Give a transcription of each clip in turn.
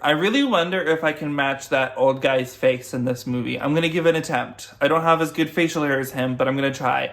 I really wonder if I can match that old guy's face in this movie. I'm gonna give it an attempt. I don't have as good facial hair as him, but I'm gonna try.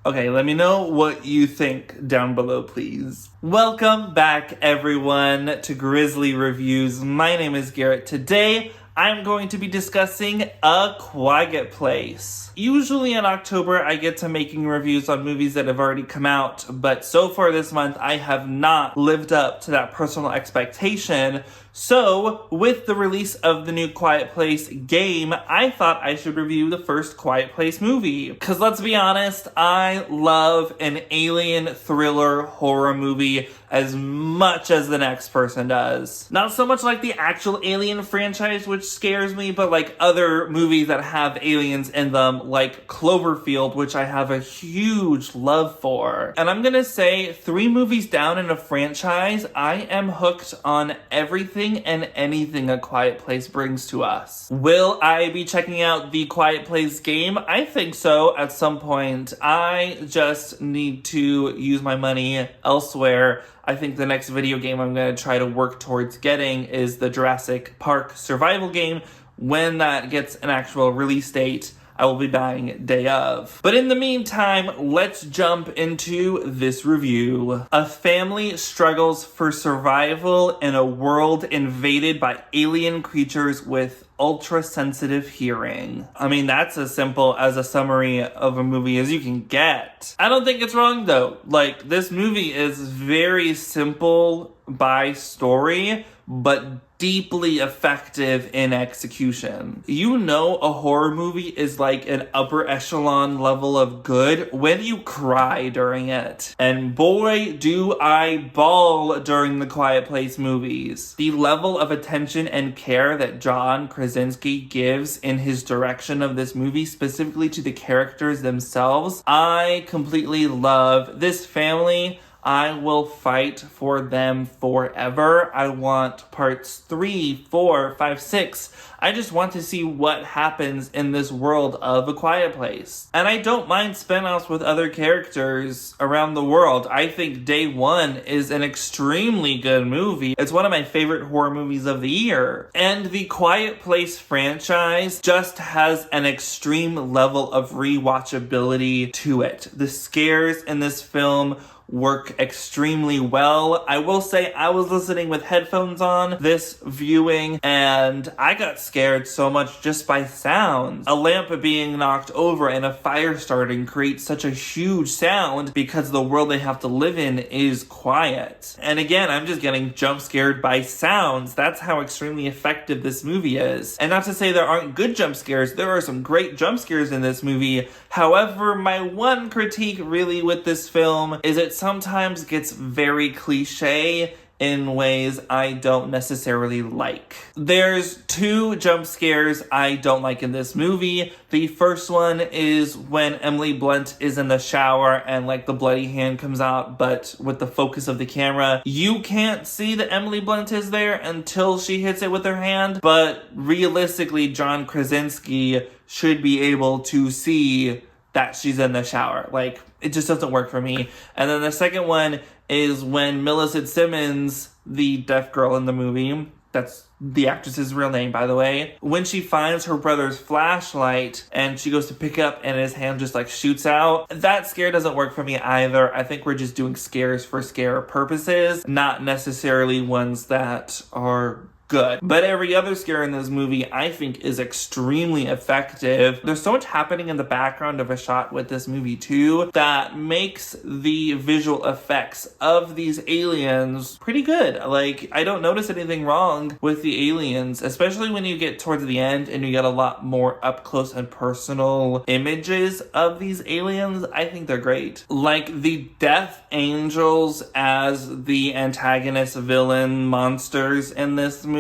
Okay, let me know what you think down below, please. Welcome back, everyone, to Grizzly Reviews. My name is Garrett. Today, I'm going to be discussing A Quiet Place. Usually in October, I get to making reviews on movies that have already come out, but so far this month, I have not lived up to that personal expectation. So, with the release of the new Quiet Place game, I thought I should review the first Quiet Place movie. Because let's be honest, I love an alien thriller horror movie as much as the next person does. Not so much like the actual Alien franchise, which scares me, but like other movies that have aliens in them, like Cloverfield, which I have a huge love for. And I'm gonna say 3 movies down in a franchise, I am hooked on everything and anything A Quiet Place brings to us. Will I be checking out the Quiet Place game? I think so at some point. I just need to use my money elsewhere. I think the next video game I'm going to try to work towards getting is the Jurassic Park survival game. When that gets an actual release date, I will be buying it day of. But in the meantime, let's jump into this review. A family struggles for survival in a world invaded by alien creatures with ultra-sensitive hearing. I mean, that's as simple as a summary of a movie as you can get. I don't think it's wrong though. Like, this movie is very simple by story, but deeply effective in execution. You know a horror movie is like an upper echelon level of good when you cry during it. And boy, do I bawl during the Quiet Place movies. The level of attention and care that John Krasinski gives in his direction of this movie, specifically to the characters themselves, I completely love. This family, I will fight for them forever. I want parts 3, 4, 5, 6. I just want to see what happens in this world of A Quiet Place. And I don't mind spin-offs with other characters around the world. I think Day One is an extremely good movie. It's one of my favorite horror movies of the year. And the Quiet Place franchise just has an extreme level of rewatchability to it. The scares in this film work extremely well. I will say I was listening with headphones on this viewing and I got scared so much just by sounds. A lamp being knocked over and a fire starting creates such a huge sound because the world they have to live in is quiet. And again, I'm just getting jump scared by sounds. That's how extremely effective this movie is. And not to say there aren't good jump scares, there are some great jump scares in this movie. However, my one critique really with this film is it sometimes gets very cliche in ways I don't necessarily like. There's 2 jump scares I don't like in this movie. The first one is when Emily Blunt is in the shower and like the bloody hand comes out, but with the focus of the camera, you can't see that Emily Blunt is there until she hits it with her hand. But realistically, John Krasinski should be able to see that she's in the shower. Like, it just doesn't work for me. And then the second one is when Millicent Simmonds, the deaf girl in the movie, that's the actress's real name, by the way, when she finds her brother's flashlight and she goes to pick up and his hand just like shoots out, that scare doesn't work for me either. I think we're just doing scares for scare purposes, not necessarily ones that are good. But every other scare in this movie, I think, is extremely effective. There's so much happening in the background of a shot with this movie too that makes the visual effects of these aliens pretty good. Like, I don't notice anything wrong with the aliens, especially when you get towards the end and you get a lot more up close and personal images of these aliens. I think they're great. Like the Death Angels as the antagonist villain monsters in this movie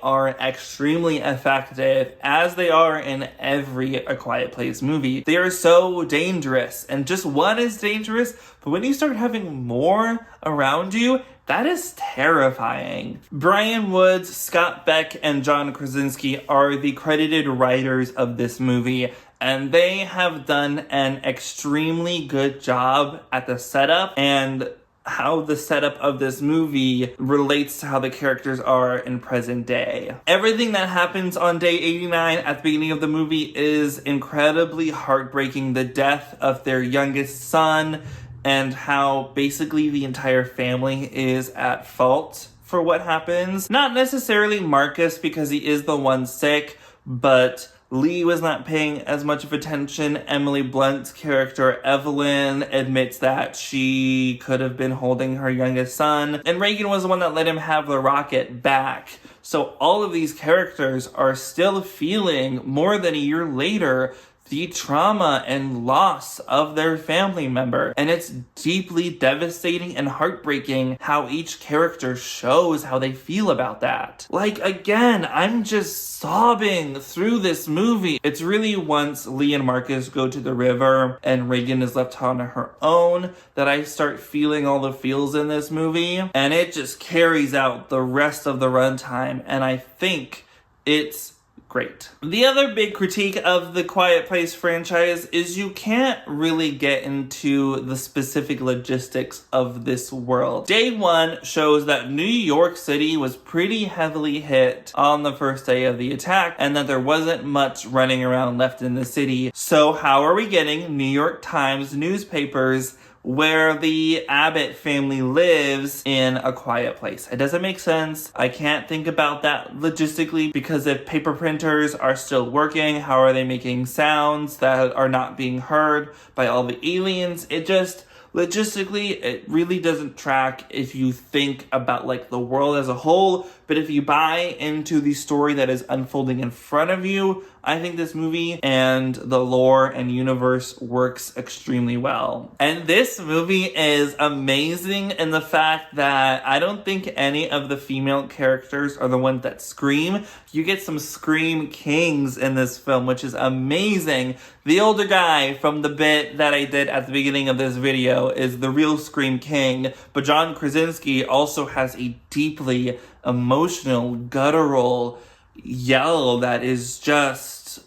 are extremely effective, as they are in every A Quiet Place movie. They are so dangerous, and just one is dangerous, but when you start having more around you, that is terrifying. Brian Woods, Scott Beck, and John Krasinski are the credited writers of this movie, and they have done an extremely good job at the setup and how the setup of this movie relates to how the characters are in present day. Everything that happens on day 89 at the beginning of the movie is incredibly heartbreaking. The death of their youngest son and how basically the entire family is at fault for what happens. Not necessarily Marcus, because he is the one sick, but Lee was not paying as much of attention. Emily Blunt's character, Evelyn, admits that she could have been holding her youngest son. And Reagan was the one that let him have the rocket back. So all of these characters are still feeling, more than a year later, the trauma and loss of their family member. And it's deeply devastating and heartbreaking how each character shows how they feel about that. Like, again, I'm just sobbing through this movie. It's really once Lee and Marcus go to the river and Reagan is left on her own that I start feeling all the feels in this movie. And it just carries out the rest of the runtime. And I think it's great. The other big critique of the Quiet Place franchise is you can't really get into the specific logistics of this world. Day one shows that New York City was pretty heavily hit on the first day of the attack and that there wasn't much running around left in the city. So how are we getting New York Times newspapers where the Abbott family lives in a quiet place? It doesn't make sense. I can't think about that logistically, because if paper printers are still working, how are they making sounds that are not being heard by all the aliens? It just, logistically, it really doesn't track if you think about like the world as a whole. But if you buy into the story that is unfolding in front of you, I think this movie and the lore and universe works extremely well. And this movie is amazing in the fact that I don't think any of the female characters are the ones that scream. You get some scream kings in this film, which is amazing. The older guy from the bit that I did at the beginning of this video is the real scream king, but John Krasinski also has a deeply emotional, guttural yell that is just,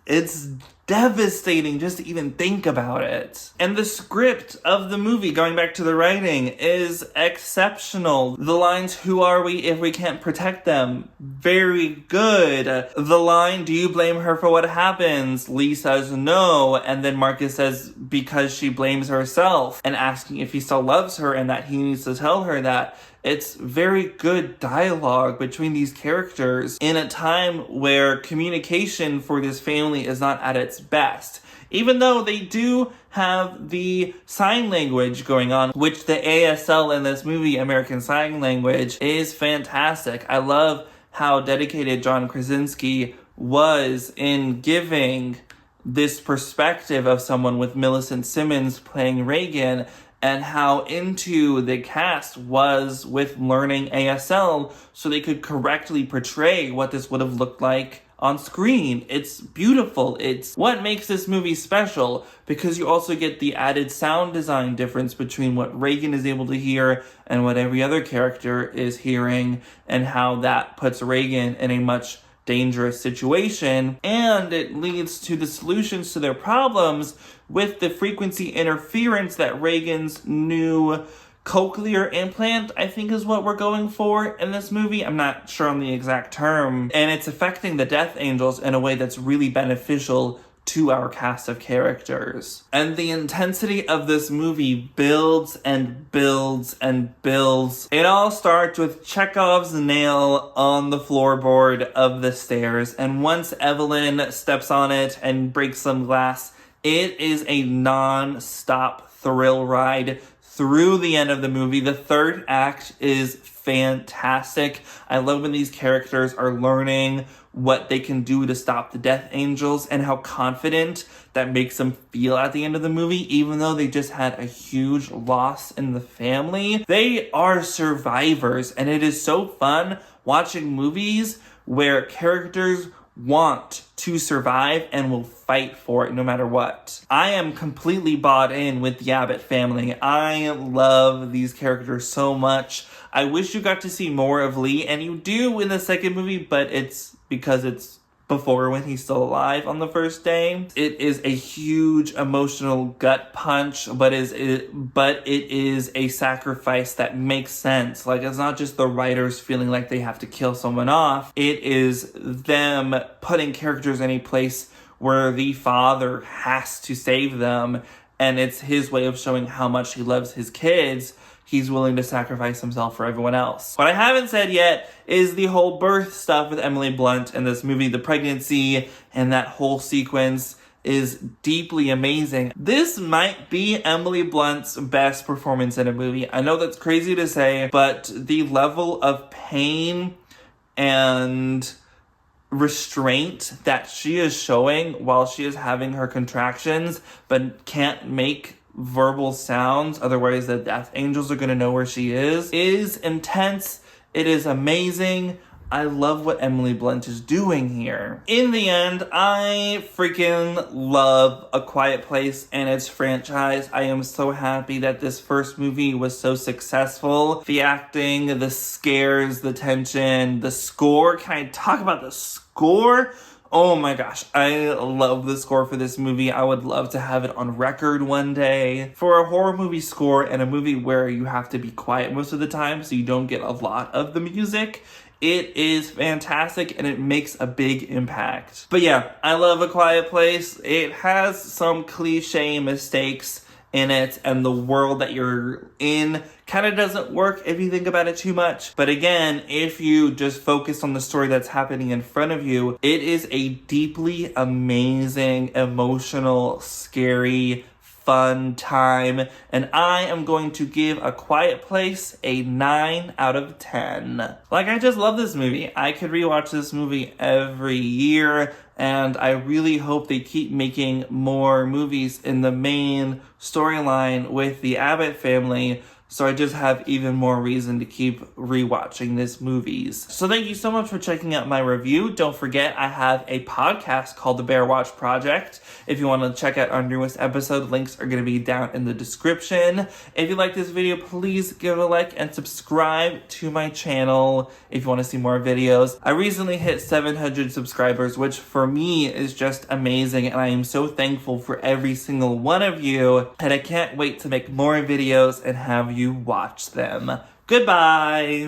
it's devastating just to even think about it. And the script of the movie, going back to the writing, is exceptional. The lines, "Who are we if we can't protect them?" Very good. The line, "Do you blame her for what happens?" Lee says no, and then Marcus says because she blames herself, and asking if he still loves her and that he needs to tell her that. It's very good dialogue between these characters in a time where communication for this family is not at its best. Even though they do have the sign language going on, which the ASL in this movie, American Sign Language, is fantastic. I love how dedicated John Krasinski was in giving this perspective of someone with Millicent Simmonds playing Reagan, and how into the cast was with learning ASL so they could correctly portray what this would have looked like on screen. It's beautiful. It's what makes this movie special, because you also get the added sound design difference between what Reagan is able to hear and what every other character is hearing, and how that puts Reagan in a much dangerous situation, and it leads to the solutions to their problems with the frequency interference that Reagan's new cochlear implant, I think, is what we're going for in this movie. I'm not sure on the exact term. And it's affecting the Death Angels in a way that's really beneficial to our cast of characters. And the intensity of this movie builds and builds and builds. It all starts with Chekhov's nail on the floorboard of the stairs, and once Evelyn steps on it and breaks some glass, it is a non-stop thrill ride through the end of the movie. The third act is fantastic. I love when these characters are learning what they can do to stop the Death Angels, and how confident that makes them feel at the end of the movie, even though they just had a huge loss in the family. They are survivors, and it is so fun watching movies where characters want to survive and will fight for it no matter what. I am completely bought in with the Abbott family. I love these characters so much. I wish you got to see more of Lee, and you do in the second movie, but it's because it's before when he's still alive on the first day. It is a huge emotional gut punch, but it is a sacrifice that makes sense. Like, it's not just the writers feeling like they have to kill someone off. It is them putting characters in a place where the father has to save them, and it's his way of showing how much he loves his kids. He's willing to sacrifice himself for everyone else. What I haven't said yet is the whole birth stuff with Emily Blunt in this movie. The pregnancy and that whole sequence is deeply amazing. This might be Emily Blunt's best performance in a movie. I know that's crazy to say, but the level of pain and restraint that she is showing while she is having her contractions but can't make verbal sounds, otherwise the death angels are going to know where she is intense. It is amazing. I love what Emily Blunt is doing here. In the end, I freaking love A Quiet Place and its franchise. I am so happy that this first movie was so successful. The acting, the scares, the tension, the score. Can I talk about the score? Oh my gosh, I love the score for this movie. I would love to have it on record one day. For a horror movie score and a movie where you have to be quiet most of the time so you don't get a lot of the music, it is fantastic and it makes a big impact. But yeah, I love A Quiet Place. It has some cliche mistakes in it, and the world that you're in kind of doesn't work if you think about it too much. But again, if you just focus on the story that's happening in front of you, it is a deeply amazing, emotional, scary, fun time, and I am going to give A Quiet Place a 9 out of 10. Like, I just love this movie. I could rewatch this movie every year, and I really hope they keep making more movies in the main storyline with the Abbott family, so I just have even more reason to keep rewatching these movies. So thank you so much for checking out my review. Don't forget, I have a podcast called The Bear Watch Project. If you want to check out our newest episode, links are going to be down in the description. If you like this video, please give it a like and subscribe to my channel if you want to see more videos. I recently hit 700 subscribers, which for me is just amazing, and I am so thankful for every single one of you, and I can't wait to make more videos and have you watch them. Goodbye!